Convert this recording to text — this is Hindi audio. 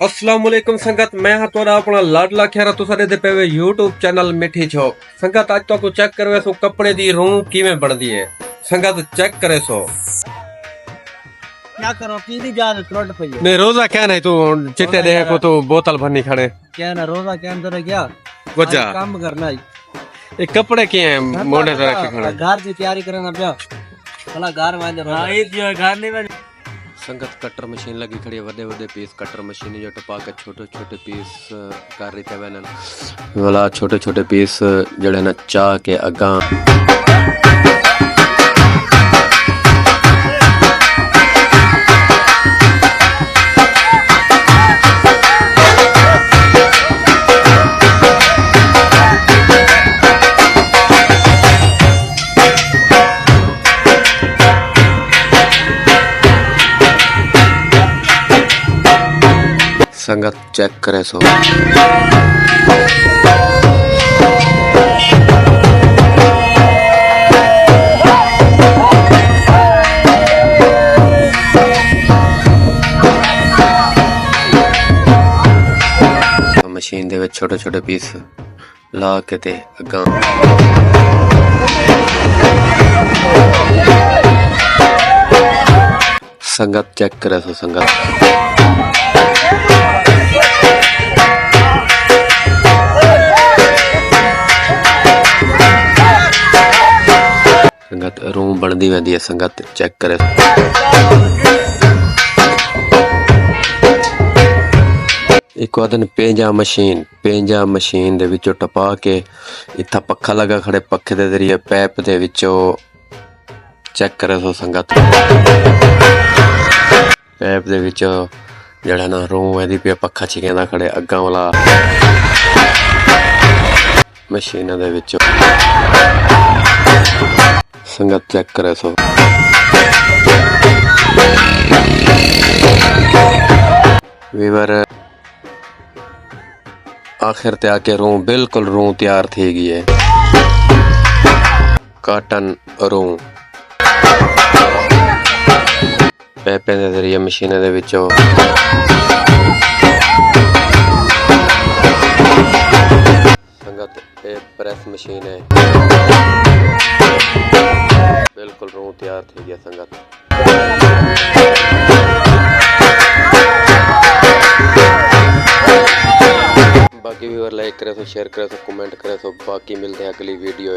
अस्सलाम वालेकुम संगत, मैं हाँ तोरा अपना लाडला खेरा तुसा दे पे यूट्यूब चैनल मिठी छो। संगत आज तो चेक करवे सो कपड़े दी रूह किवें बनदी है। संगत चेक करे सो क्या करो की जान त्रोट पई ने रोजा क्या नहीं तू चिट्टे दे को तू बोतल भरनी खड़े क्या ना रोजा के अंदर क्या वजा काम करना है। ये कपड़े के हैं मोड़े से रखे खड़े घर की तैयारी करना पिया भला घर में हां ये जो घर नहीं में संगत कटर मशीन लगी खड़ी है, वडे वडे पीस कटर मशीन जो टपा के छोटे छोटे पीस कर रही थे वैन वाला छोटे छोटे पीस जड़े ना चाह के अगा संगत चेक करे सो मशीन दे विच छोटे छोटे पीस ला के ते अगा संगत चेक करे सो संगत संगत रूम बनदी वेंदी है। संगत चेक करे एक वादन पेंजा मशीन दे विचों टपा के इत्था पक्खा लगा खड़े पक्खे दे जरिए पैप दे विचों चेक करे सो संगत पैप दे विचों जड़ा ना रूम वेंदी पे पक्खा छिकेंदा खड़े अग्गां वाला मशीन दे विचों संगत चेक करे सो वीवर आखिर ते आके रूह बिल्कुल रूह तैयार थी गई है। कॉटन रूह पैपे दे जरिए मशीन दे विचों संगत प्रेस मशीन है बिल्कुल रूह तैयार थी गया। संगत बाकी व्यूअर लाइक करे सो शेयर करे सो कमेंट करे सो बाकी मिलते हैं अगली वीडियो।